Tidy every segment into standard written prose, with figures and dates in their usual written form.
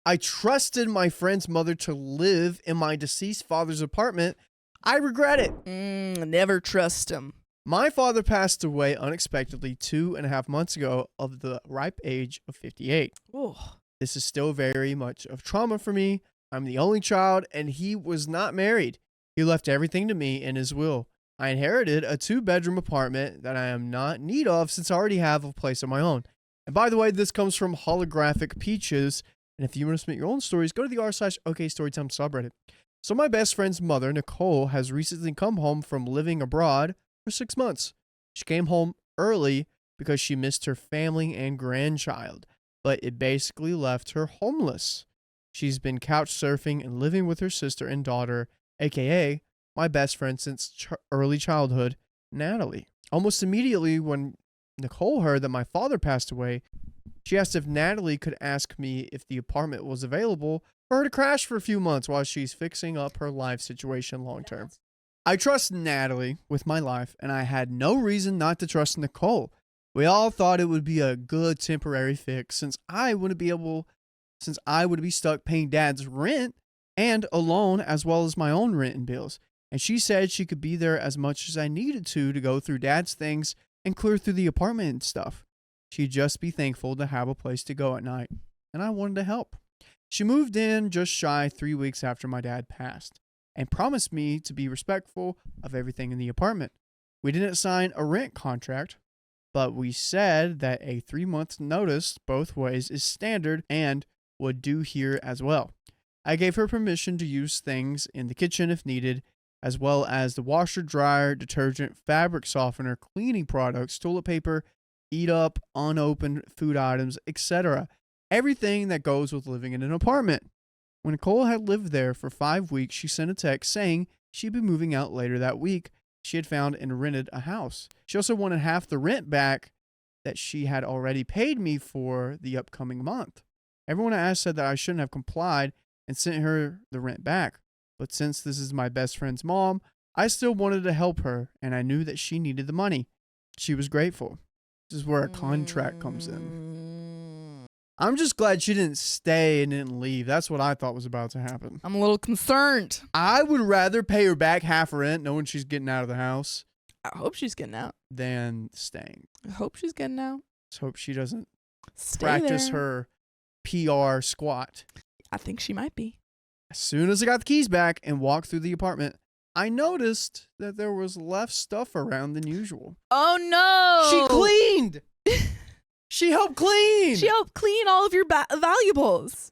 I trusted my friend's mother to live in my deceased father's apartment. I regret it. Never trust him. My father passed away unexpectedly 2.5 months ago of the ripe age of 58. Oh. This is still very much of trauma for me. I'm the only child, and he was not married. He left everything to me in his will. I inherited a 2-bedroom apartment that I am not in need of since I already have a place of my own. And by the way, this comes from Holographic Peaches. And if you want to submit your own stories, go to the r/OKStorytime subreddit. So my best friend's mother, Nicole, has recently come home from living abroad for 6 months. She came home early because she missed her family and grandchild, but it basically left her homeless. She's been couch surfing and living with her sister and daughter, aka my best friend since early childhood, Natalie. Almost immediately when Nicole heard that my father passed away, she asked if Natalie could ask me if the apartment was available for her to crash for a few months while she's fixing up her life situation long term. I trust Natalie with my life, and I had no reason not to trust Nicole. We all thought it would be a good temporary fix since I would be stuck paying Dad's rent and a loan as well as my own rent and bills. And she said she could be there as much as I needed to go through Dad's things and clear through the apartment and stuff. She'd just be thankful to have a place to go at night, and I wanted to help. She moved in just shy 3 weeks after my dad passed and promised me to be respectful of everything in the apartment. We didn't sign a rent contract, but we said that a 3-month notice both ways is standard and would do here as well. I gave her permission to use things in the kitchen if needed, as well as the washer, dryer, detergent, fabric softener, cleaning products, toilet paper, eat up, unopened food items, etc. Everything that goes with living in an apartment. When Nicole had lived there for 5 weeks, she sent a text saying she'd be moving out later that week. She had found and rented a house. She also wanted half the rent back that she had already paid me for the upcoming month. Everyone I asked said that I shouldn't have complied and sent her the rent back. But since this is my best friend's mom, I still wanted to help her, and I knew that she needed the money. She was grateful. This is where a contract comes in. I'm just glad she didn't stay and didn't leave. That's what I thought was about to happen. I'm a little concerned. I would rather pay her back half rent knowing she's getting out of the house I hope she's getting out. than staying. I hope she's getting out. Let's hope she doesn't Stay practice there. her PR squat. I think she might be. As soon as I got the keys back and walked through the apartment, I noticed that there was less stuff around than usual. Oh no! She cleaned! She helped clean! She helped clean all of your valuables.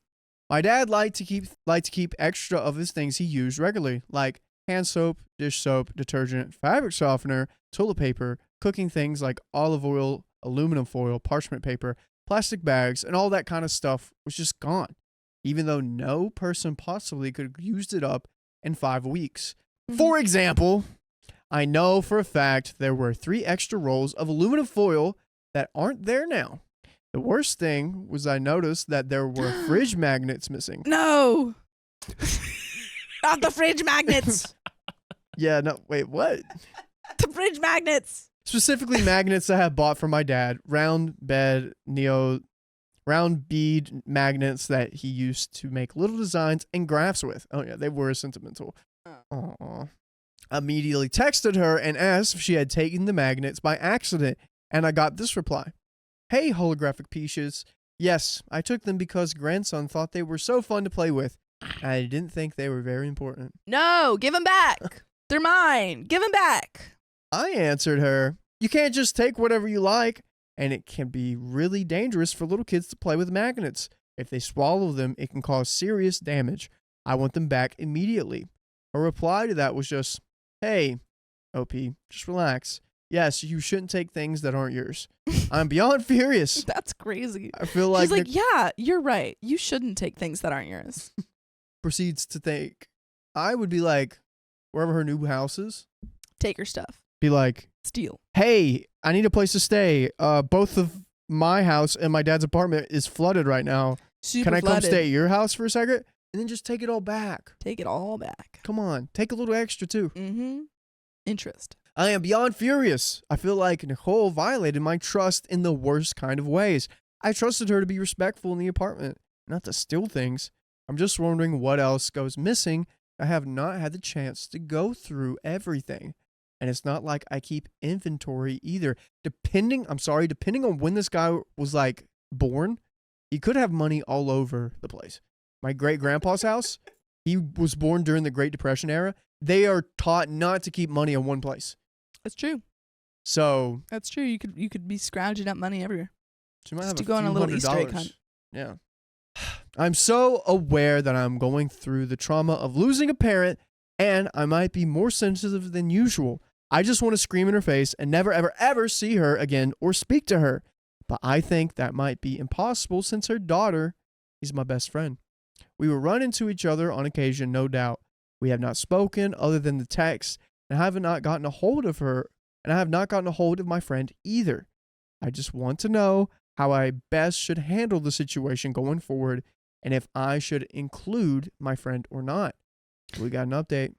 My dad liked to keep extra of his things he used regularly, like hand soap, dish soap, detergent, fabric softener, toilet paper, cooking things like olive oil, aluminum foil, parchment paper, plastic bags, and all that kind of stuff was just gone, even though no person possibly could have used it up in 5 weeks. For example, I know for a fact there were 3 extra rolls of aluminum foil that aren't there now. The worst thing was I noticed that there were fridge magnets missing. No! Not the fridge magnets! Yeah, no, wait, what? The fridge magnets! Specifically magnets I have bought for my dad. Round bead magnets that he used to make little designs and graphs with. Oh yeah, they were sentimental. Aww. Immediately texted her and asked if she had taken the magnets by accident, and I got this reply. Hey, Holographic Peaches. Yes, I took them because grandson thought they were so fun to play with. I didn't think they were very important. No, give them back. They're mine. Give them back. I answered her, you can't just take whatever you like, and it can be really dangerous for little kids to play with magnets. If they swallow them, it can cause serious damage. I want them back immediately. Her reply to that was just, hey, OP, just relax. Yes, you shouldn't take things that aren't yours. I'm beyond furious. That's crazy. I feel like... She's like, yeah, you're right. You shouldn't take things that aren't yours. Proceeds to think. I would be like, wherever her new house is. Take her stuff. Be like... Steal. Hey, I need a place to stay. Both of my house and my dad's apartment is flooded right now. Can I come stay at your house for a second? And then just take it all back. Take it all back. Come on. Take a little extra, too. Mm-hmm. Interest. I am beyond furious. I feel like Nicole violated my trust in the worst kind of ways. I trusted her to be respectful in the apartment, not to steal things. I'm just wondering what else goes missing. I have not had the chance to go through everything. And it's not like I keep inventory either. Depending on when this guy was like born, he could have money all over the place. My great grandpa's house, he was born during the Great Depression era. They are taught not to keep money in one place. That's true. So That's true. You could be scrounging up money everywhere. she might Just have to a go on few a little $100s. Easter egg hunt. Yeah. I'm so aware that I'm going through the trauma of losing a parent, and I might be more sensitive than usual. I just want to scream in her face and never, ever, ever see her again or speak to her. But I think that might be impossible since her daughter is my best friend. We will run into each other on occasion, no doubt. We have not spoken other than the text, and I have not gotten a hold of her, and I have not gotten a hold of my friend either. I just want to know how I best should handle the situation going forward, and if I should include my friend or not. We got an update.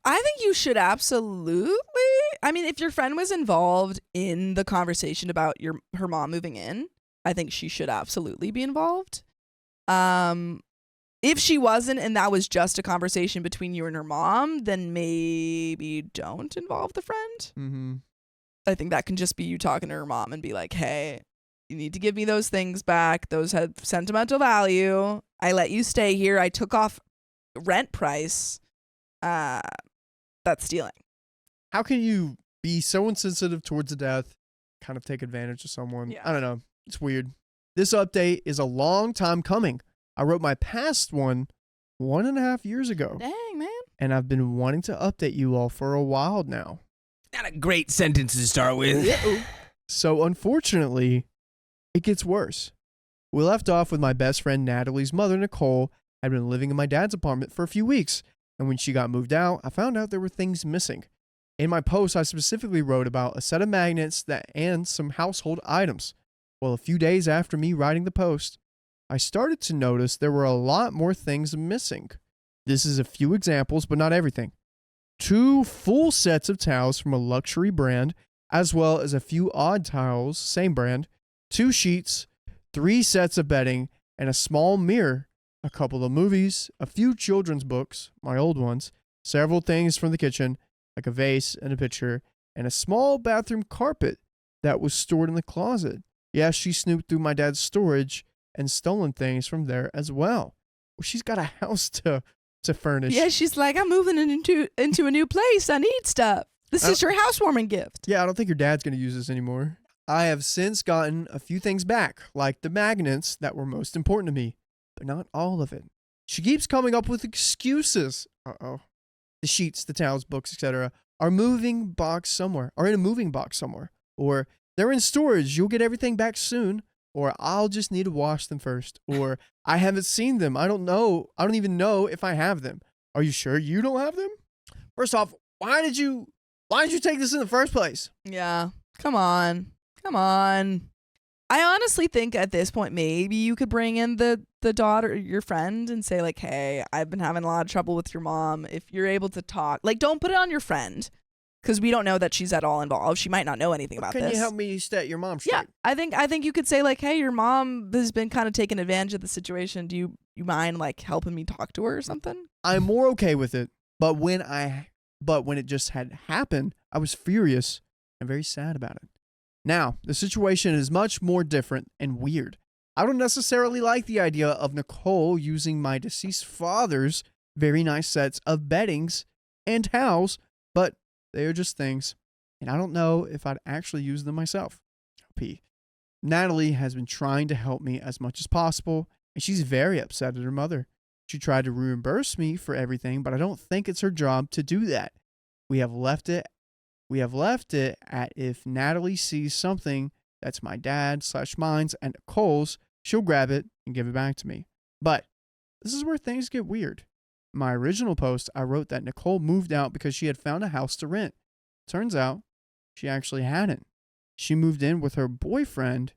I think you should absolutely. I mean, if your friend was involved in the conversation about her mom moving in, I think she should absolutely be involved. If she wasn't and that was just a conversation between you and her mom, then maybe don't involve the friend. Mm-hmm. I think that can just be you talking to her mom and be like, hey, you need to give me those things back. Those have sentimental value. I let you stay here. I took off rent price. That's stealing. How can you be so insensitive towards the death, kind of take advantage of someone? Yeah. I don't know. It's weird. This update is a long time coming. I wrote my past one 1.5 years ago. Dang, man. And I've been wanting to update you all for a while now. Not a great sentence to start with. So unfortunately, it gets worse. We left off with my best friend Natalie's mother, Nicole, had been living in my dad's apartment for a few weeks. And when she got moved out, I found out there were things missing. In my post, I specifically wrote about a set of magnets and some household items. Well, a few days after me writing the post, I started to notice there were a lot more things missing. This is a few examples, but not everything. 2 full sets of towels from a luxury brand, as well as a few odd towels, same brand, 2 sheets, 3 sets of bedding, and a small mirror, a couple of movies, a few children's books, my old ones, several things from the kitchen, like a vase and a picture, and a small bathroom carpet that was stored in the closet. Yes, she snooped through my dad's storage and stolen things from there as well. Well, she's got a house to furnish. Yeah, she's like, I'm moving into a new place. I need stuff. This is your housewarming gift. Yeah, I don't think your dad's going to use this anymore. I have since gotten a few things back, like the magnets that were most important to me, but not all of it. She keeps coming up with excuses. Uh-oh. The sheets, the towels, books, etc. are in a moving box somewhere. Or they're in storage. You'll get everything back soon. Or I'll just need to wash them first. Or I haven't seen them. I don't know. I don't even know if I have them. Are you sure you don't have them? First off, why did you take this in the first place? Yeah. Come on. I honestly think at this point, maybe you could bring in the daughter, your friend, and say like, hey, I've been having a lot of trouble with your mom. If you're able to talk, like, don't put it on your friend. Because we don't know that she's at all involved. She might not know anything about this. Can you help me set your mom straight? Yeah, I think you could say like, hey, your mom has been kind of taking advantage of the situation. Do you mind like helping me talk to her or something? I'm more okay with it, but when it just had happened, I was furious and very sad about it. Now, the situation is much more different and weird. I don't necessarily like the idea of Nicole using my deceased father's very nice sets of beddings and towels, but they are just things, and I don't know if I'd actually use them myself. P. Natalie has been trying to help me as much as possible, and she's very upset at her mother. She tried to reimburse me for everything, but I don't think it's her job to do that. We have left it at if Natalie sees something that's my dad's/mine's and Nicole's, she'll grab it and give it back to me. But this is where things get weird. My original post, I wrote that Nicole moved out because she had found a house to rent. Turns out, she actually hadn't. She moved in with her boyfriend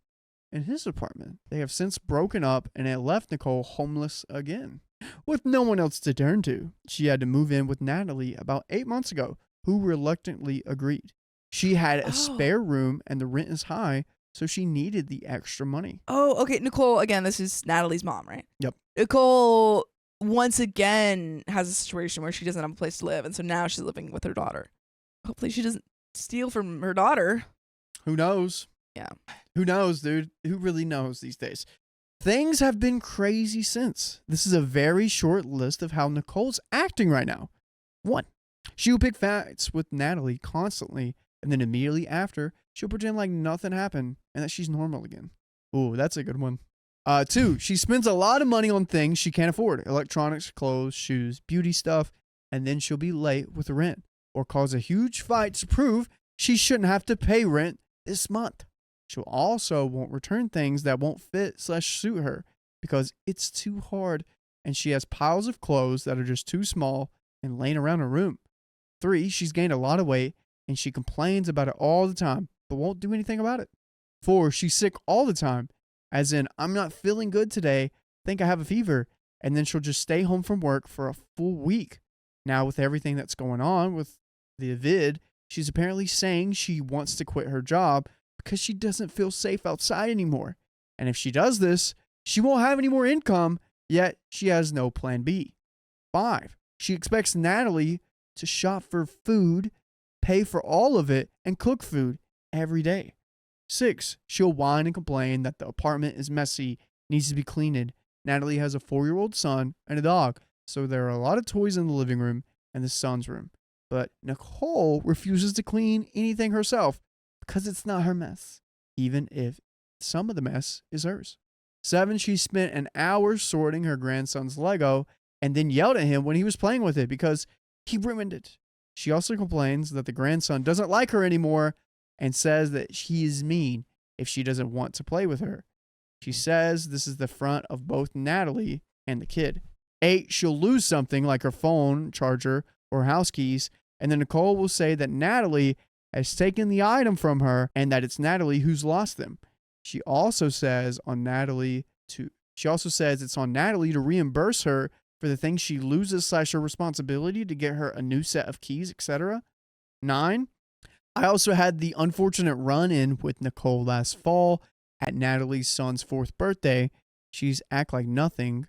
in his apartment. They have since broken up, and it left Nicole homeless again, with no one else to turn to. She had to move in with Natalie about 8 months ago, who reluctantly agreed. She had a spare room, and the rent is high, so she needed the extra money. Oh, okay. Nicole, again, this is Natalie's mom, right? Yep. Nicole, once again, has a situation where she doesn't have a place to live, and so now she's living with her daughter. Hopefully she doesn't steal from her daughter. Who knows? Yeah. Who knows, dude? Who really knows these days? Things have been crazy since. This is a very short list of how Nicole's acting right now. 1. She will pick fights with Natalie constantly, and then immediately after, she'll pretend like nothing happened and that she's normal again. Ooh, that's a good one. 2, she spends a lot of money on things she can't afford. Electronics, clothes, shoes, beauty stuff, and then she'll be late with the rent or cause a huge fight to prove she shouldn't have to pay rent this month. She'll also won't return things that won't fit/suit her because it's too hard, and she has piles of clothes that are just too small and laying around her room. 3, she's gained a lot of weight, and she complains about it all the time, but won't do anything about it. 4, she's sick all the time, as in, I'm not feeling good today, think I have a fever, and then she'll just stay home from work for a full week. Now, with everything that's going on with the vid, she's apparently saying she wants to quit her job because she doesn't feel safe outside anymore. And if she does this, she won't have any more income, yet she has no plan B. 5, she expects Natalie to shop for food, pay for all of it, and cook food every day. 6, she'll whine and complain that the apartment is messy, needs to be cleaned. Natalie has a 4-year-old son and a dog, so there are a lot of toys in the living room and the son's room. But Nicole refuses to clean anything herself because it's not her mess, even if some of the mess is hers. 7, she spent an hour sorting her grandson's Lego and then yelled at him when he was playing with it because he ruined it. She also complains that the grandson doesn't like her anymore and says that she is mean if she doesn't want to play with her. She says this is the front of both Natalie and the kid. 8, she'll lose something like her phone, charger, or house keys, and then Nicole will say that Natalie has taken the item from her and that it's Natalie who's lost them. She also says it's on Natalie to reimburse her for the things she loses / her responsibility to get her a new set of keys, etc. 9, I also had the unfortunate run-in with Nicole last fall at Natalie's son's 4th birthday. She's act like nothing's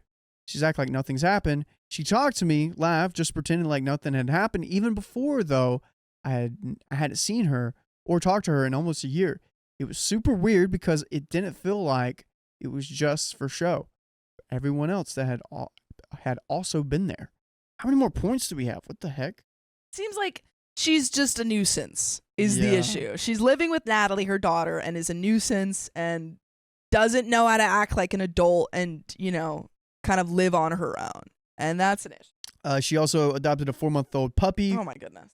happened. She talked to me, laughed, just pretending like nothing had happened, even before, though, I hadn't seen her or talked to her in almost a year. It was super weird because it didn't feel like it was just for show. Everyone else that had also been there. How many more points do we have? What the heck? Seems like she's just a nuisance is the issue. She's living with Natalie, her daughter, and is a nuisance and doesn't know how to act like an adult and, kind of live on her own. And that's an issue. She also adopted a 4-month-old puppy. Oh, my goodness.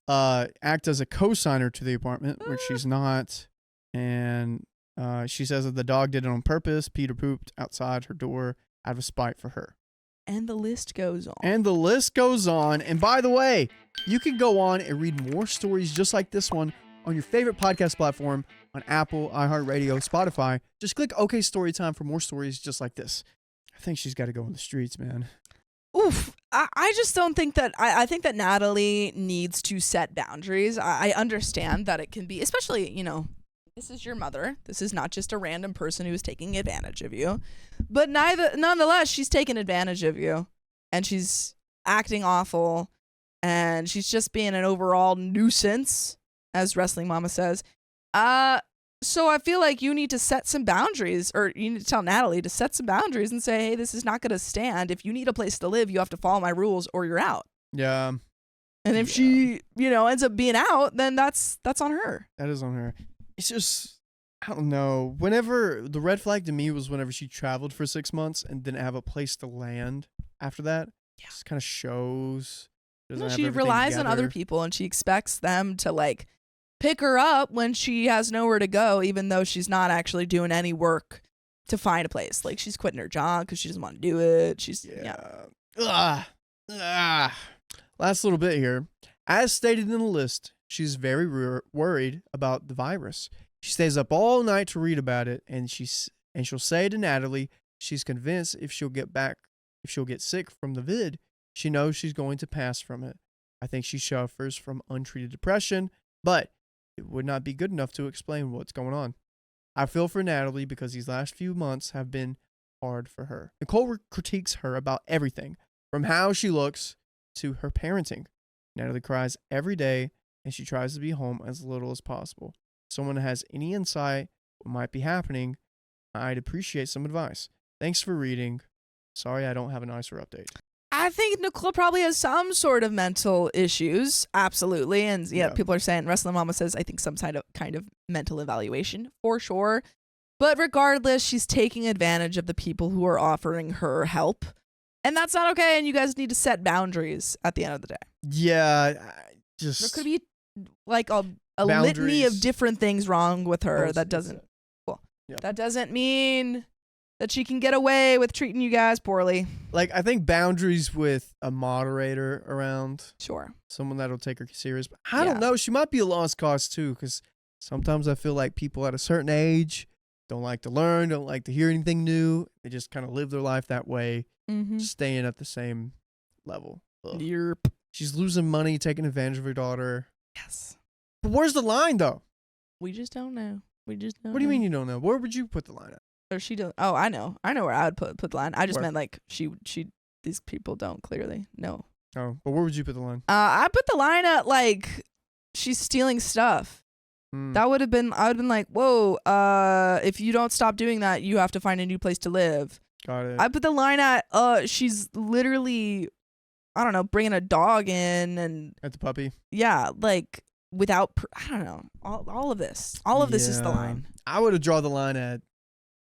Act as a co-signer to the apartment, which she's not. And she says that the dog did it on purpose. Peter pooped outside her door out of spite for her. And the list goes on. And by the way, you can go on and read more stories just like this one on your favorite podcast platform on Apple, iHeartRadio, Spotify. Just click OK Storytime for more stories just like this. I think she's got to go in the streets, man. Oof. I just don't think that, I think that Natalie needs to set boundaries. I understand that it can be, especially, this is your mother. This is not just a random person who is taking advantage of you. But nonetheless, she's taking advantage of you. And she's acting awful. And she's just being an overall nuisance, as Wrestling Mama says. So I feel like you need to set some boundaries, or you need to tell Natalie to set some boundaries and say, hey, this is not going to stand. If you need a place to live, you have to follow my rules or you're out. Yeah. And if she, ends up being out, then that's on her. That is on her. It's just, I don't know. Whenever, the red flag to me was whenever she traveled for 6 months and didn't have a place to land after that. Yeah. Just kind of shows. She relies on other people and she expects them to pick her up when she has nowhere to go, even though she's not actually doing any work to find a place. Like, she's quitting her job because she doesn't want to do it. Last little bit here. As stated in the list, she's very worried about the virus. She stays up all night to read about it, and she'll say to Natalie she's convinced if she'll get sick from the vid, she knows she's going to pass from it. I think she suffers from untreated depression, but it would not be good enough to explain what's going on. I feel for Natalie because these last few months have been hard for her. Nicole critiques her about everything, from how she looks to her parenting. Natalie cries every day, and she tries to be home as little as possible. If someone has any insight what might be happening, I'd appreciate some advice. Thanks for reading. Sorry I don't have a nicer update. I think Nicole probably has some sort of mental issues. Absolutely. And yeah, people are saying, Wrestling Mama says, I think some kind of mental evaluation for sure. But regardless, she's taking advantage of the people who are offering her help. And that's not okay. And you guys need to set boundaries at the end of the day. Yeah. There could be like a litany of different things wrong with her. That doesn't mean that she can get away with treating you guys poorly. Like, I think boundaries with a moderator around. Sure. Someone that'll take her serious. But I don't know. She might be a lost cause, too, because sometimes I feel like people at a certain age don't like to learn, don't like to hear anything new. They just kind of live their life that way, staying at the same level. Yep. She's losing money, taking advantage of her daughter. Yes. But where's the line, though? We just don't know. What do you mean you don't know? Where would you put the line at? Or she don't. Oh, I know where I would put the line. I just meant like she these people don't clearly know. Oh, but where would you put the line? I put the line at like she's stealing stuff. That would have been. I would have been like, whoa. If you don't stop doing that, you have to find a new place to live. Got it. I put the line at she's literally, I don't know, bringing a dog in and at the puppy. Yeah, like without. I don't know. All of this. All of this is the line. I would have drawn the line at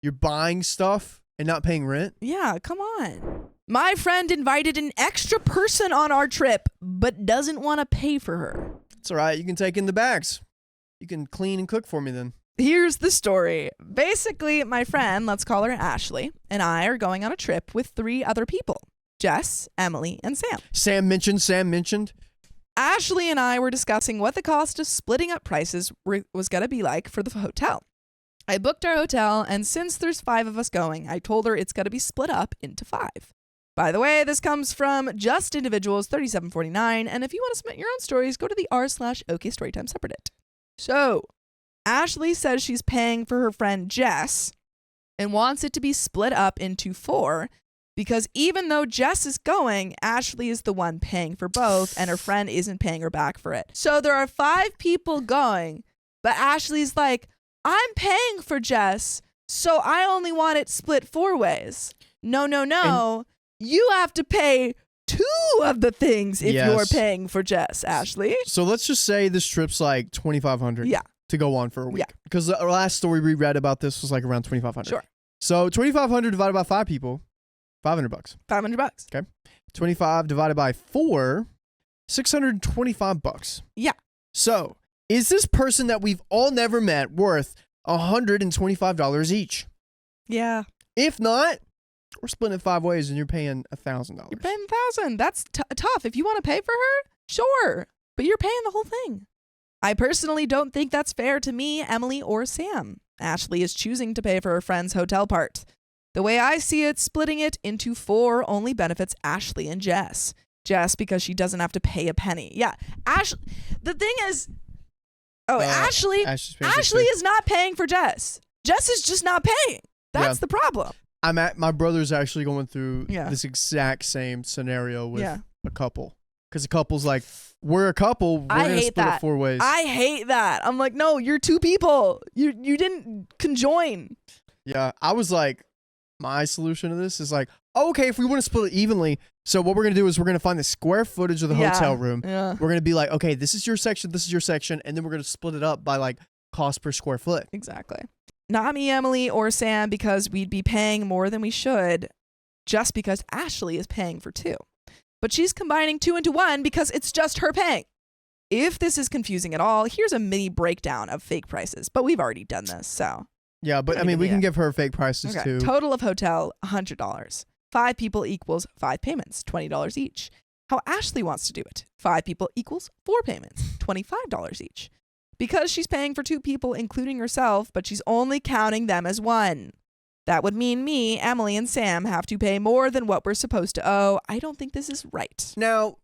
you're buying stuff and not paying rent. Yeah, come on. My friend invited an extra person on our trip, but doesn't want to pay for her. It's all right. You can take in the bags. You can clean and cook for me then. Here's the story. Basically, my friend, let's call her Ashley, and I are going on a trip with 3 other people. Jess, Emily, and Sam. Sam mentioned. Ashley and I were discussing what the cost of splitting up prices was going to be like for the hotel. I booked our hotel, and since there's 5 of us going, I told her it's going to be split up into 5. By the way, this comes from Just Individuals 3749, and if you want to submit your own stories, go to the r/OK Storytime subreddit. So, Ashley says she's paying for her friend Jess and wants it to be split up into 4 because even though Jess is going, Ashley is the one paying for both and her friend isn't paying her back for it. So there are 5 people going, but Ashley's like, I'm paying for Jess, so I only want it split 4 ways. No. And you have to pay 2 of the things if you're paying for Jess, Ashley. So let's just say this trip's like $2,500 to go on for a week. Yeah. Because the last story we read about this was like around $2,500. Sure. So $2,500 divided by 5 people, $500. $500. Okay. 25 divided by 4, $625. Yeah. So is this person that we've all never met worth $125 each? Yeah. If not, we're splitting it 5 ways and you're paying $1,000. You're paying $1,000. That's tough. If you want to pay for her, sure. But you're paying the whole thing. I personally don't think that's fair to me, Emily, or Sam. Ashley is choosing to pay for her friend's hotel part. The way I see it, splitting it into 4 only benefits Ashley and Jess. Jess because she doesn't have to pay a penny. Yeah. The thing is, Ashley is not paying for Jess. Jess is just not paying. That's the problem. My brother's actually going through this exact same scenario with a couple. Because a couple's like, we're a couple, we're going to split it 4 ways. I hate that. I'm like, no, you're 2 people. You didn't conjoin. Yeah, I was like, my solution to this is like, okay, if we want to split it evenly, so what we're going to do is we're going to find the square footage of the hotel room. Yeah. We're going to be like, okay, this is your section, and then we're going to split it up by like cost per square foot. Exactly. Not me, Emily, or Sam, because we'd be paying more than we should just because Ashley is paying for 2. But she's combining 2 into 1 because it's just her paying. If this is confusing at all, here's a mini breakdown of fake prices. But we've already done this, so. Yeah, but I mean, we can give her fake prices too. Total of hotel, $100. 5 people equals 5 payments, $20 each. How Ashley wants to do it. 5 people equals 4 payments, $25 each. Because she's paying for 2 people, including herself, but she's only counting them as 1. That would mean me, Emily, and Sam have to pay more than what we're supposed to owe. I don't think this is right. Now,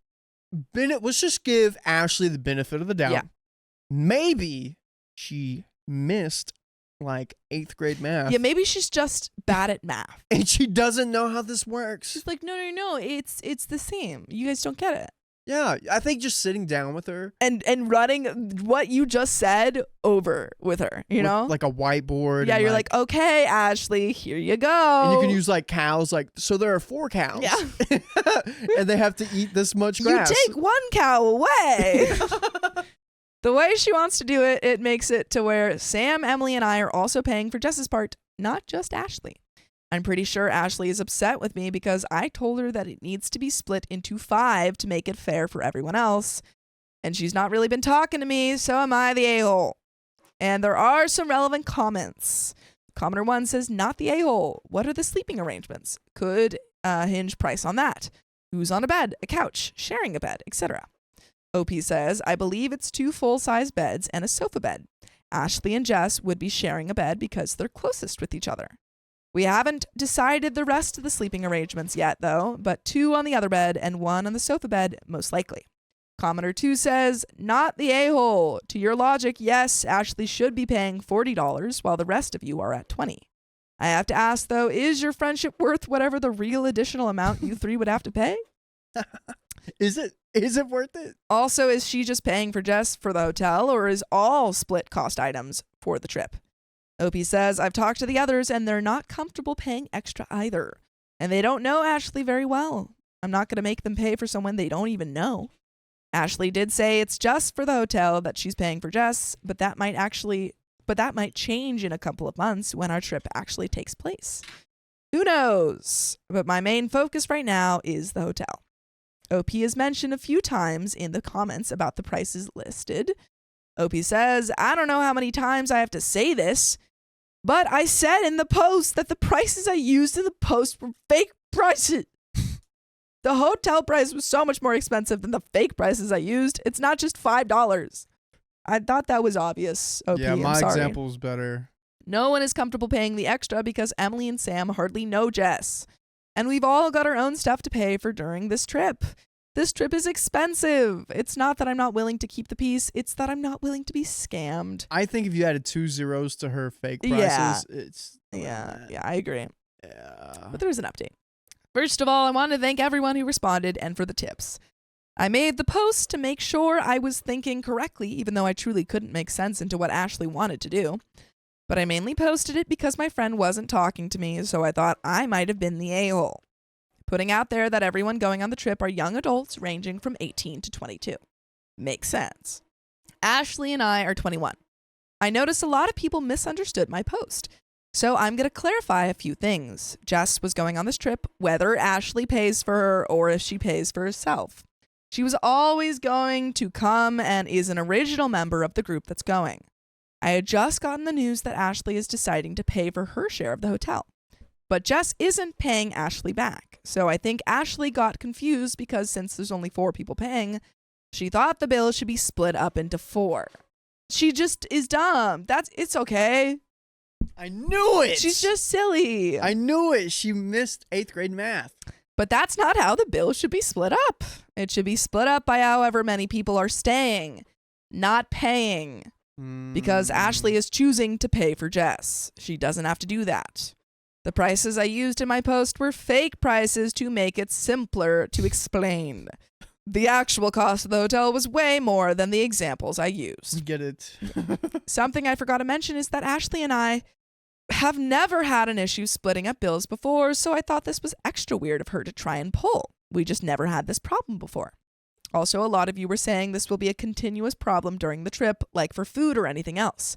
let's just give Ashley the benefit of the doubt. Yeah. Maybe she missed like 8th grade math. Yeah, maybe she's just bad at math. And she doesn't know how this works. She's like, no, it's the same. You guys don't get it. Yeah, I think just sitting down with her. And running what you just said over with her, you know? Like a whiteboard. Yeah, and you're like, okay, Ashley, here you go. And you can use like cows, like, so there are 4 cows. Yeah. And they have to eat this much grass. You take 1 cow away. The way she wants to do it, it makes it to where Sam, Emily, and I are also paying for Jess's part, not just Ashley. I'm pretty sure Ashley is upset with me because I told her that it needs to be split into 5 to make it fair for everyone else. And she's not really been talking to me, so am I the a-hole? And there are some relevant comments. Commenter 1 says, not the a-hole. What are the sleeping arrangements? Could hinge price on that. Who's on a bed, a couch, sharing a bed, etc. OP says, I believe it's 2 full-size beds and a sofa bed. Ashley and Jess would be sharing a bed because they're closest with each other. We haven't decided the rest of the sleeping arrangements yet, though, but 2 on the other bed and 1 on the sofa bed, most likely. Commenter 2 says, not the a-hole. To your logic, yes, Ashley should be paying $40 while the rest of you are at $20. I have to ask, though, is your friendship worth whatever the real additional amount you 3 would have to pay? Is it worth it? Also, is she just paying for Jess for the hotel, or is all split cost items for the trip? OP says, I've talked to the others and they're not comfortable paying extra either. And they don't know Ashley very well. I'm not going to make them pay for someone they don't even know. Ashley did say it's just for the hotel that she's paying for Jess, but that might change in a couple of months when our trip actually takes place. Who knows? But my main focus right now is the hotel. OP has mentioned a few times in the comments about the prices listed. OP says, I don't know how many times I have to say this, but I said in the post that the prices I used in the post were fake prices. The hotel price was so much more expensive than the fake prices I used. It's not just $5. I thought that was obvious, OP. Yeah, my I'm sorry. example's better. No one is comfortable paying the extra because Emily and Sam hardly know Jess. And we've all got our own stuff to pay for during this trip. This trip is expensive. It's not that I'm not willing to keep the peace. It's that I'm not willing to be scammed. I think if you added 2 zeros to her fake prices, it's... Yeah, I agree. Yeah. But there's an update. First of all, I want to thank everyone who responded and for the tips. I made the post to make sure I was thinking correctly, even though I truly couldn't make sense into what Ashley wanted to do. But I mainly posted it because my friend wasn't talking to me, so I thought I might have been the a-hole. Putting out there that everyone going on the trip are young adults ranging from 18 to 22. Makes sense. Ashley and I are 21. I noticed a lot of people misunderstood my post. So I'm going to clarify a few things. Jess was going on this trip, whether Ashley pays for her or if she pays for herself. She was always going to come and is an original member of the group that's going. I had just gotten the news that Ashley is deciding to pay for her share of the hotel. But Jess isn't paying Ashley back. So I think Ashley got confused because since there's only 4 people paying, she thought the bill should be split up into 4. She just is dumb. It's okay. I knew it! She's just silly. I knew it! She missed 8th grade math. But that's not how the bill should be split up. It should be split up by however many people are staying, not paying. Because Ashley is choosing to pay for Jess. She doesn't have to do that. The prices I used in my post were fake prices to make it simpler to explain. The actual cost of the hotel was way more than the examples I used. Get it. Something I forgot to mention is that Ashley and I have never had an issue splitting up bills before, so I thought this was extra weird of her to try and pull. We just never had this problem before. Also, a lot of you were saying this will be a continuous problem during the trip, like for food or anything else.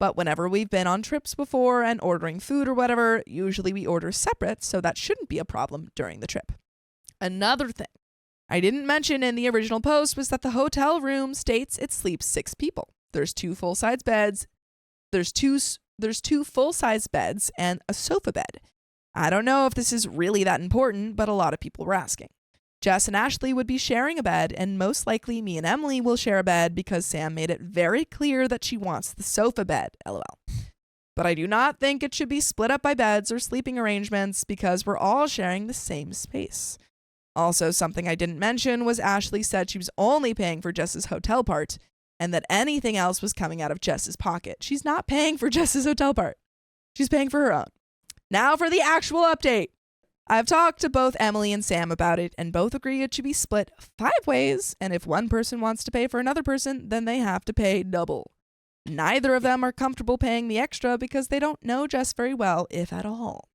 But whenever we've been on trips before and ordering food or whatever, usually we order separate, so that shouldn't be a problem during the trip. Another thing I didn't mention in the original post was that the hotel room states it sleeps 6 people. There's 2 full-size beds. There's two full-size beds and a sofa bed. I don't know if this is really that important, but a lot of people were asking. Jess and Ashley would be sharing a bed, and most likely me and Emily will share a bed because Sam made it very clear that she wants the sofa bed, lol. But I do not think it should be split up by beds or sleeping arrangements because we're all sharing the same space. Also, something I didn't mention was Ashley said she was only paying for Jess's hotel part, and that anything else was coming out of Jess's pocket. She's not paying for Jess's hotel part. She's paying for her own. Now for the actual update. I've talked to both Emily and Sam about it, and both agree it should be split 5 ways, and if one person wants to pay for another person, then they have to pay double. Neither of them are comfortable paying the extra because they don't know Jess very well, if at all.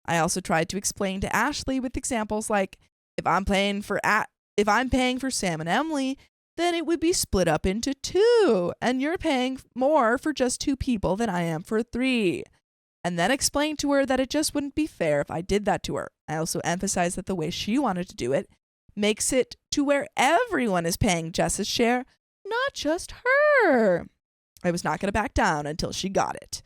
I also tried to explain to Ashley with examples like, if I'm paying for Sam and Emily, then it would be split up into 2, and you're paying more for just 2 people than I am for 3. And then explained to her that it just wouldn't be fair if I did that to her. I also emphasized that the way she wanted to do it makes it to where everyone is paying Jess's share, not just her. I was not going to back down until she got it.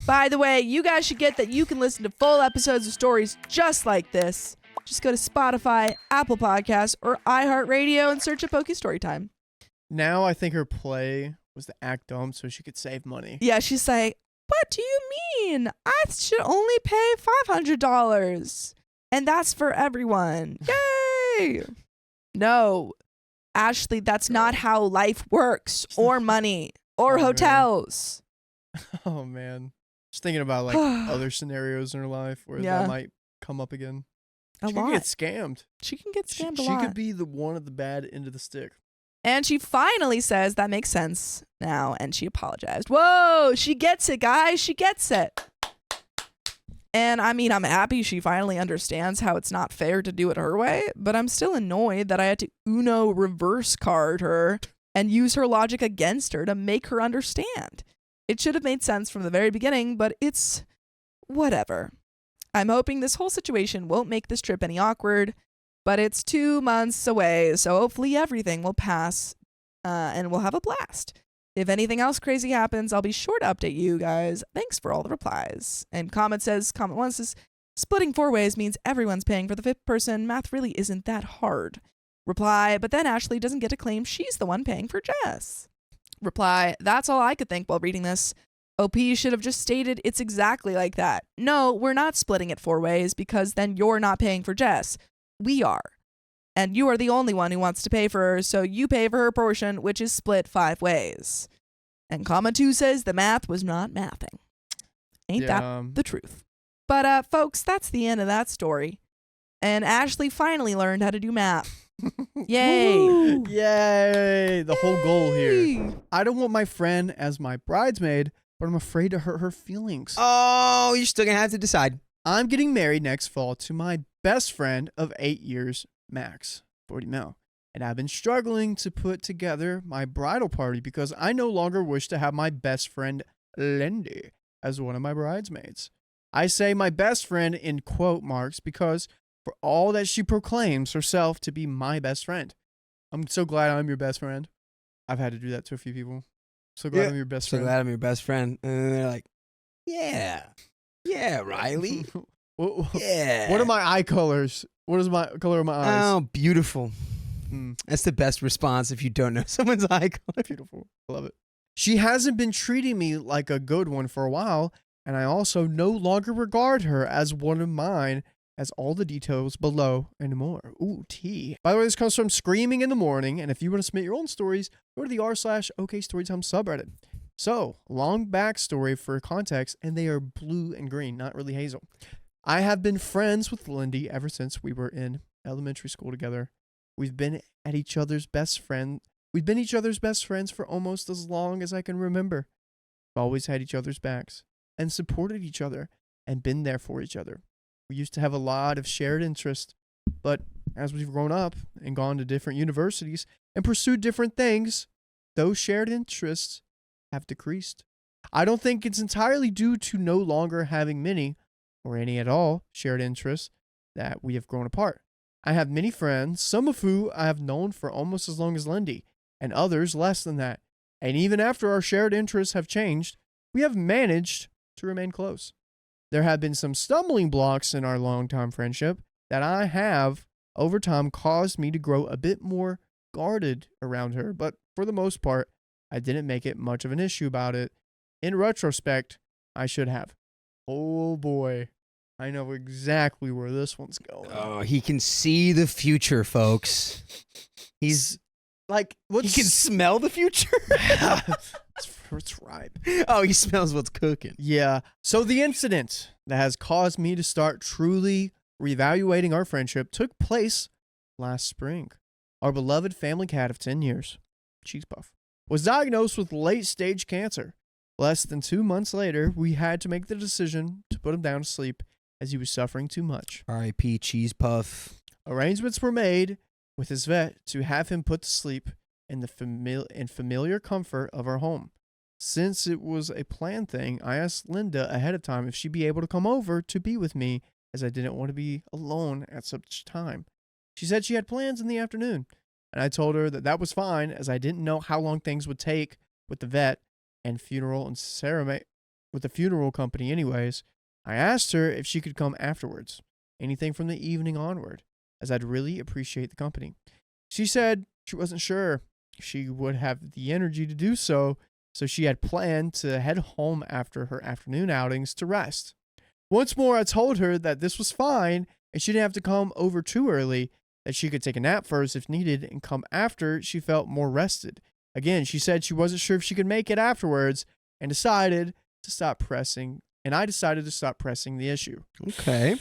By the way, you guys should get that you can listen to full episodes of stories just like this. Just go to Spotify, Apple Podcasts, or iHeartRadio and search up OK Storytime. Now I think her play was to act dumb so she could save money. Yeah, she's like, what do you mean? I should only pay $500. And that's for everyone. Yay! No, Ashley, that's not how life works, or money, or hotels. Oh, man. Just thinking about like other scenarios in her life where that might come up again. She can get scammed. She can get scammed a lot. She could be the one of the bad end of the stick. And she finally says that makes sense now, and she apologized. Whoa, she gets it, guys. She gets it. And I mean, I'm happy she finally understands how it's not fair to do it her way, but I'm still annoyed that I had to Uno reverse card her and use her logic against her to make her understand. It should have made sense from the very beginning, but it's whatever. I'm hoping this whole situation won't make this trip any awkward, but it's 2 months away, so hopefully everything will pass and we'll have a blast. If anything else crazy happens, I'll be sure to update you guys. Thanks for all the replies. And comment 1 says, splitting 4 ways means everyone's paying for the 5th person. Math really isn't that hard. Reply, but then Ashley doesn't get to claim she's the one paying for Jess. Reply, that's all I could think while reading this. OP should have just stated it's exactly like that. No, we're not splitting it 4 ways because then you're not paying for Jess. We are. And you are the only one who wants to pay for her, so you pay for her portion, which is split 5 ways. And comment 2 says the math was not mathing. Ain't that the truth? But folks, that's the end of that story. And Ashley finally learned how to do math. Yay. Woo! Yay. The whole goal here. I don't want my friend as my bridesmaid, but I'm afraid to hurt her feelings. Oh, you're still going to have to decide. I'm getting married next fall to my best friend of 8 years, Max, 40 mil. And I've been struggling to put together my bridal party because I no longer wish to have my best friend, Lindy, as one of my bridesmaids. I say my best friend in quote marks because for all that she proclaims herself to be my best friend. I'm so glad I'm your best friend. I've had to do that to a few people. So glad I'm your best friend. So glad I'm your best friend. And they're like, yeah, Riley. Yeah. What are my eye colors? What is my color of my eyes? Oh, beautiful. That's the best response if you don't know someone's eye color. Beautiful. I love it. She hasn't been treating me like a good one for a while, and I also no longer regard her as one of mine, as all the details below and more. Ooh, tea. By the way, this comes from Screaming in the Morning, and if you want to submit your own stories, go to the r/OK Storytime subreddit. So, long backstory for context, and they are blue and green, not really hazel. I have been friends with Lindy ever since we were in elementary school together. We've been each other's best friends for almost as long as I can remember. We've always had each other's backs and supported each other and been there for each other. We used to have a lot of shared interests, but as we've grown up and gone to different universities and pursued different things, those shared interests have decreased. I don't think it's entirely due to no longer having many, or any at all, shared interests that we have grown apart. I have many friends, some of who I have known for almost as long as Lindy, and others less than that. And even after our shared interests have changed, we have managed to remain close. There have been some stumbling blocks in our long-time friendship that I have, over time, caused me to grow a bit more guarded around her, but for the most part, I didn't make it much of an issue about it. In retrospect, I should have. Oh boy, I know exactly where this one's going. Oh, he can see the future, folks. He's Like, He can smell the future. it's ripe. Oh, he smells what's cooking. Yeah. So the incident that has caused me to start truly reevaluating our friendship took place last spring. Our beloved family cat of 10 years, Cheese Puff, was diagnosed with late-stage cancer. Less than 2 months later, we had to make the decision to put him down to sleep as he was suffering too much. R.I.P. Cheese Puff. Arrangements were made with his vet to have him put to sleep in the familiar comfort of our home. Since it was a planned thing, I asked Linda ahead of time if she'd be able to come over to be with me, as I didn't want to be alone at such time. She said she had plans in the afternoon, and I told her that was fine, as I didn't know how long things would take with the vet and funeral and ceremony with the funeral company anyways. I asked her if she could come afterwards, anything from the evening onward, as I'd really appreciate the company. She said she wasn't sure if she would have the energy to do so, so she had planned to head home after her afternoon outings to rest. Once more, I told her that this was fine and she didn't have to come over too early, that she could take a nap first if needed and come after she felt more rested. Again, she said she wasn't sure if she could make it afterwards and decided to stop pressing, and I decided to stop pressing the issue. Okay.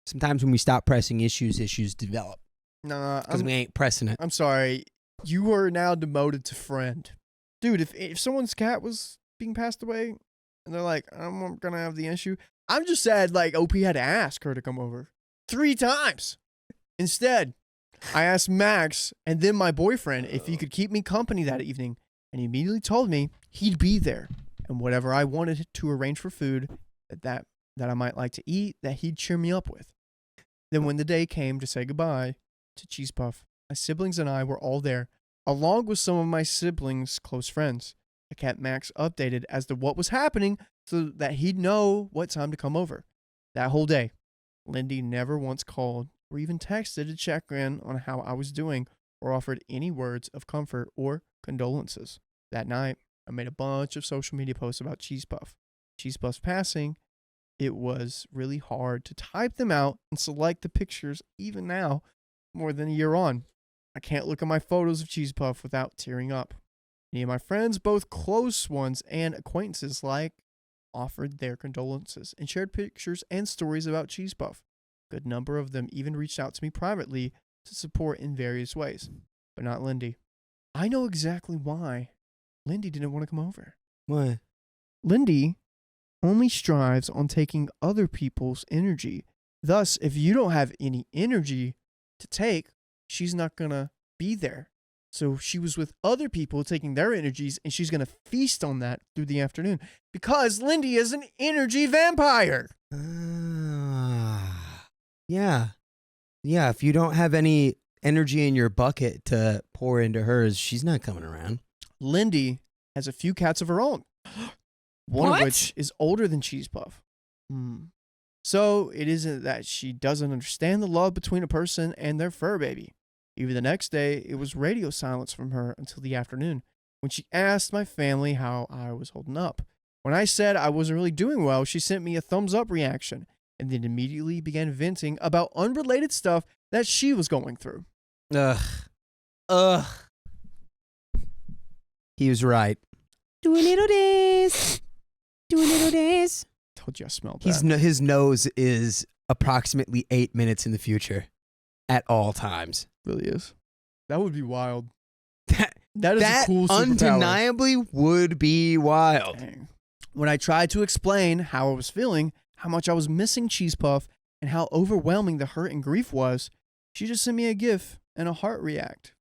Sometimes when we stop pressing issues develop. Nah, Because we ain't pressing it. I'm sorry. You are now demoted to friend. Dude, if someone's cat was being passed away and they're like, I'm going to have the issue, I'm just sad like OP had to ask her to come over 3 times. Instead, I asked Max and then my boyfriend if he could keep me company that evening, and he immediately told me he'd be there and whatever I wanted to arrange for food that I might like to eat, that he'd cheer me up with. Then when the day came to say goodbye to Cheese Puff, my siblings and I were all there, along with some of my siblings' close friends. I kept Max updated as to what was happening so that he'd know what time to come over. That whole day, Lindy never once called or even texted to check in on how I was doing or offered any words of comfort or condolences. That night, I made a bunch of social media posts about Cheese Puff. Cheese Puff's passing, it was really hard to type them out and select the pictures even now, more than a year on. I can't look at my photos of Cheese Puff without tearing up. Many of my friends, both close ones and acquaintances like, offered their condolences and shared pictures and stories about Cheese Puff. A good number of them even reached out to me privately to support in various ways, but not Lindy. I know exactly why Lindy didn't want to come over. What? Lindy only strives on taking other people's energy. Thus, if you don't have any energy to take, she's not going to be there. So she was with other people taking their energies, and she's going to feast on that through the afternoon because Lindy is an energy vampire. Yeah. Yeah, if you don't have any energy in your bucket to pour into hers, she's not coming around. Lindy has a few cats of her own, one What? of which is older than Cheese Puff. So it isn't that she doesn't understand the love between a person and their fur baby. Even the next day, it was radio silence from her until the afternoon, when she asked my family how I was holding up. When I said I wasn't really doing well, she sent me a thumbs up reaction and then immediately began venting about unrelated stuff that she was going through. Ugh. He was right. Do a little this. Do a little this. Told you I smelled that. His nose is approximately 8 minutes in the future at all times. Really is. That would be wild. That is a cool superpower. Undeniably would be wild. Dang. When I tried to explain how I was feeling, how much I was missing Cheese Puff, and how overwhelming the hurt and grief was, she just sent me a GIF and a heart react.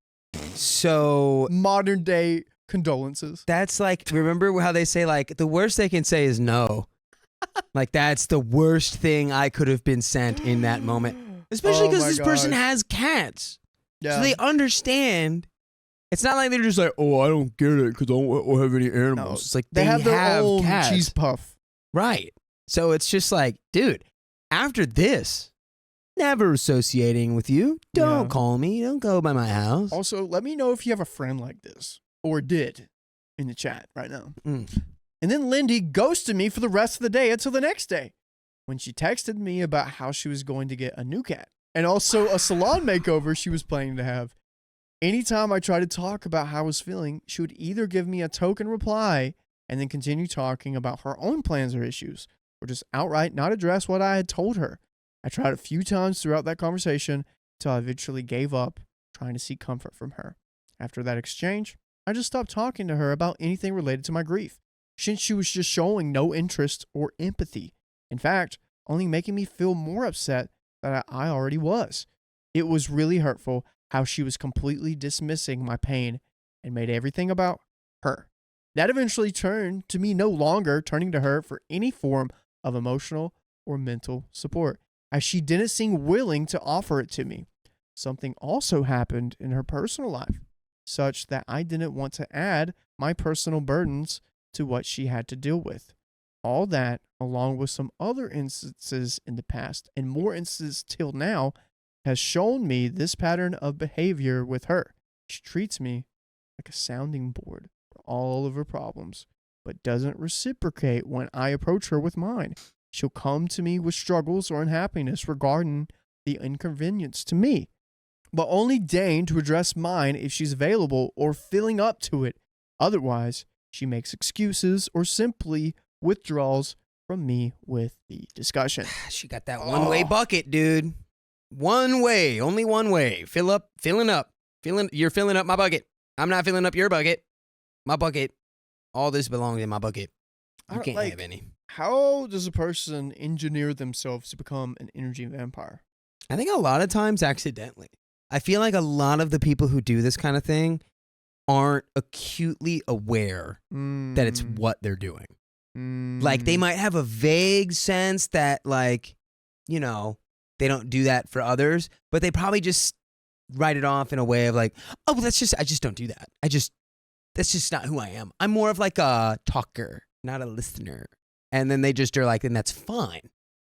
So Modern day condolences. that's like, remember how they say like the worst they can say is no. Like that's the worst thing I could have been sent in that moment. Especially because this person has cats. Yeah. So they understand. It's not like they're just like, oh, I don't get it because I don't have any animals. No, It's like they have their own cats. Cheese Puff. Right. So it's just like, dude, after this, never associating with you. Don't Yeah. call me. Don't go by my house. Also, let me know if you have a friend like this, or did, in the chat right now. Mm. And then Lindy ghosted me for the rest of the day until the next day, when she texted me about how she was going to get a new cat and also a salon makeover she was planning to have. Anytime I tried to talk about how I was feeling, she would either give me a token reply and then continue talking about her own plans or issues, or just outright not address what I had told her. I tried a few times throughout that conversation until I eventually gave up trying to seek comfort from her. After that exchange, I just stopped talking to her about anything related to my grief, since she was just showing no interest or empathy. In fact, only making me feel more upset than I already was. It was really hurtful how she was completely dismissing my pain and made everything about her. That eventually turned to me no longer turning to her for any form of emotional or mental support, as she didn't seem willing to offer it to me. Something also happened in her personal life, such that I didn't want to add my personal burdens to what she had to deal with. All that, along with some other instances in the past and more instances till now, has shown me this pattern of behavior with her. She treats me like a sounding board for all of her problems, but doesn't reciprocate when I approach her with mine. She'll come to me with struggles or unhappiness regarding the inconvenience to me, but only deign to address mine if she's available or filling up to it. Otherwise, she makes excuses or simply withdraws from me with the discussion. She got that one-way bucket, dude. One way, only one way. Filling up. You're filling up my bucket. I'm not filling up your bucket. My bucket. All this belongs in my bucket. You can't have any. How does a person engineer themselves to become an energy vampire? I think a lot of times accidentally. I feel like a lot of the people who do this kind of thing aren't acutely aware that it's what they're doing. Like, they might have a vague sense that, like, you know, they don't do that for others, but they probably just write it off in a way of like, oh, well, I just don't do that. That's just not who I am. I'm more of like a talker, not a listener. And then they just are like, and that's fine.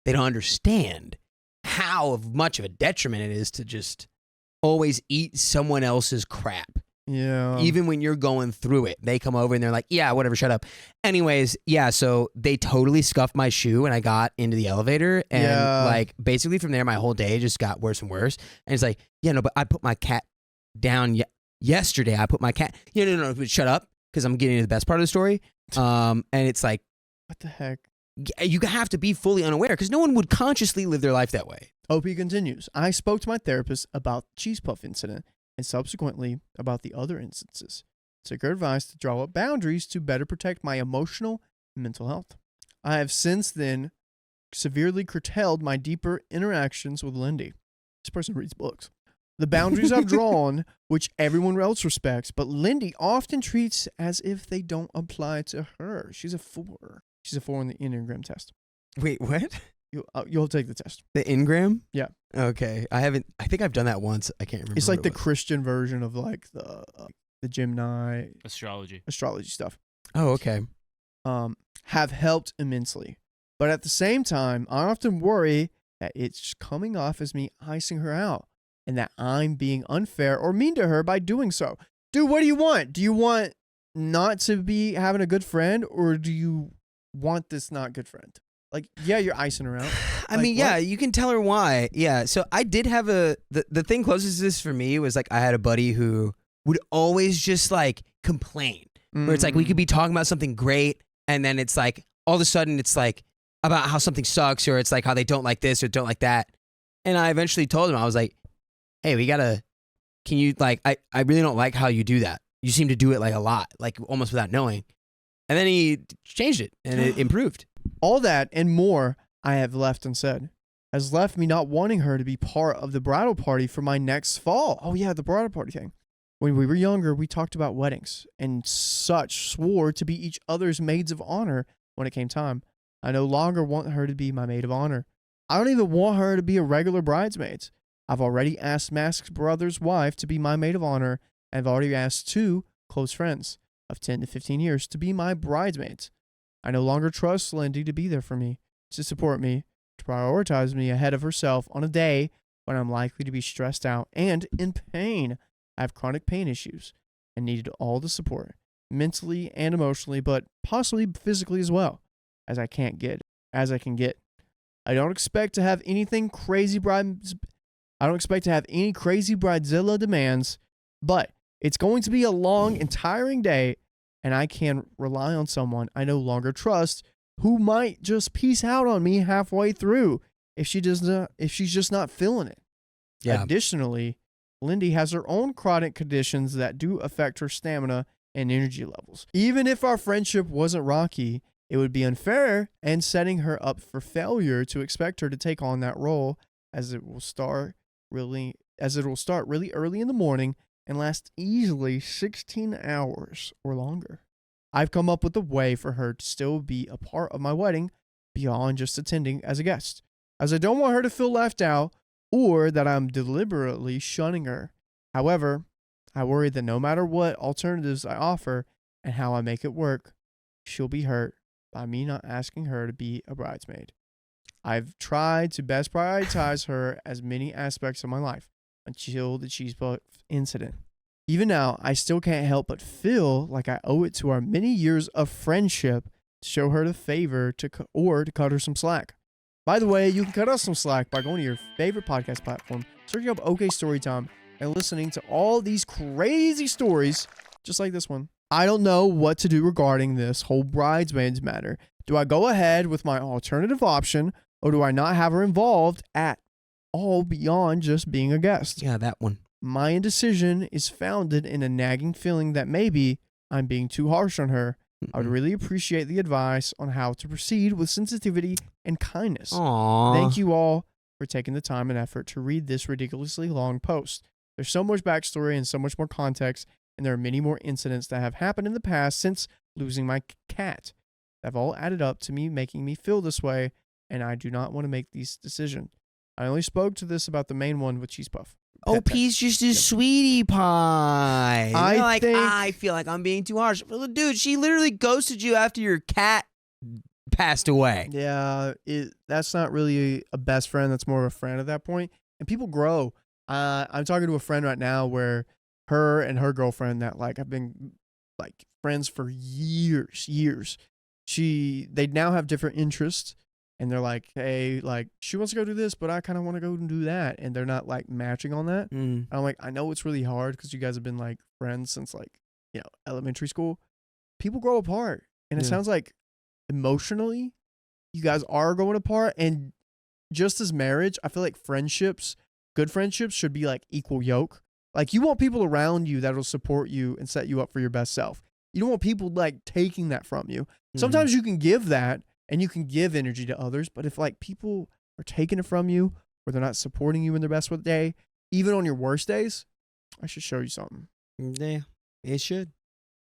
They don't understand how much of a detriment it is to just always eat someone else's crap. Yeah. Even when you're going through it, they come over and they're like, yeah, whatever, shut up. Anyways, yeah, so they totally scuffed my shoe when I got into the elevator. And like, basically from there, my whole day just got worse and worse. And it's like, yeah, no, but I put my cat down yesterday. I put my cat, no, shut up, because I'm getting to the best part of the story. And it's like, what the heck? You have to be fully unaware, because no one would consciously live their life that way. OP continues. I spoke to my therapist about the cheese puff incident and subsequently about the other instances. Took her advice to draw up boundaries to better protect my emotional and mental health. I have since then severely curtailed my deeper interactions with Lindy. This person reads books. The boundaries I've drawn, which everyone else respects, but Lindy often treats as if they don't apply to her. She's a 4. She's a 4 on the Enneagram test. Wait, what? You'll take the test. The Enneagram? Yeah. Okay. I think I've done that once. I can't remember. It's like the Christian version of like the Gemini astrology stuff. Oh, okay. Have helped immensely. But at the same time, I often worry that it's coming off as me icing her out and that I'm being unfair or mean to her by doing so. Dude, what do you want? Do you want not to be having a good friend, or do you want this not good friend? Like, yeah, you're icing her out. I mean, yeah, you can tell her why. Yeah, so I did have the thing closest to this for me was like I had a buddy who would always just like complain. Where it's like we could be talking about something great, and then it's like all of a sudden it's like about how something sucks, or it's like how they don't like this or don't like that. And I eventually told him, I was like, hey, can you, like, I really don't like how you do that. You seem to do it like a lot, like almost without knowing. And then he changed it and it improved. All that and more I have left unsaid has left me not wanting her to be part of the bridal party for my next fall. Oh yeah, the bridal party thing. When we were younger, we talked about weddings and such, swore to be each other's maids of honor when it came time. I no longer want her to be my maid of honor. I don't even want her to be a regular bridesmaid. I've already asked Mask's brother's wife to be my maid of honor, and I've already asked 2 close friends of 10 to 15 years to be my bridesmaids. I no longer trust Lindy to be there for me, to support me, to prioritize me ahead of herself on a day when I'm likely to be stressed out and in pain. I have chronic pain issues and needed all the support, mentally and emotionally, but possibly physically as well, as I can get. I don't expect to have any crazy bridezilla demands But it's going to be a long and tiring day, and I can rely on someone I no longer trust who might just peace out on me halfway through if she's just not feeling it. Yeah. Additionally, Lindy has her own chronic conditions that do affect her stamina and energy levels. Even if our friendship wasn't rocky, it would be unfair and setting her up for failure to expect her to take on that role, as it will start really early in the morning and last easily 16 hours or longer. I've come up with a way for her to still be a part of my wedding beyond just attending as a guest, as I don't want her to feel left out or that I'm deliberately shunning her. However, I worry that no matter what alternatives I offer and how I make it work, she'll be hurt by me not asking her to be a bridesmaid. I've tried to best prioritize her as many aspects of my life until the cheeseball incident. Even now, I still can't help but feel like I owe it to our many years of friendship to show her the favor to cut her some slack. By the way, you can cut us some slack by going to your favorite podcast platform, searching up OK Storytime, and listening to all these crazy stories just like this one. I don't know what to do regarding this whole bridesmaids matter. Do I go ahead with my alternative option, or do I not have her involved at all beyond just being a guest? Yeah, that one. My indecision is founded in a nagging feeling that maybe I'm being too harsh on her. I would really appreciate the advice on how to proceed with sensitivity and kindness. Aww. Thank you all for taking the time and effort to read this ridiculously long post. There's so much backstory and so much more context, and there are many more incidents that have happened in the past since losing my cat that have all added up to me making me feel this way, and I do not want to make these decisions. I only spoke to this about the main one with Cheese Puff. OP's just a sweetie pie. I feel like I'm being too harsh. Well, dude, she literally ghosted you after your cat passed away. Yeah, that's not really a best friend. That's more of a friend at that point. And people grow. I'm talking to a friend right now where her and her girlfriend that like have been like friends for years. They now have different interests. And they're like, hey, like, she wants to go do this, but I kind of want to go and do that. And they're not, like, matching on that. And I'm like, I know it's really hard because you guys have been, like, friends since, like, elementary school. People grow apart. And it sounds like emotionally, you guys are going apart. And just as marriage, I feel like good friendships should be, like, equal yoke. Like, you want people around you that will support you and set you up for your best self. You don't want people, like, taking that from you. Sometimes you can give that. And you can give energy to others, but if like people are taking it from you or they're not supporting you in their best day, even on your worst days, I should show you something. Yeah, it should.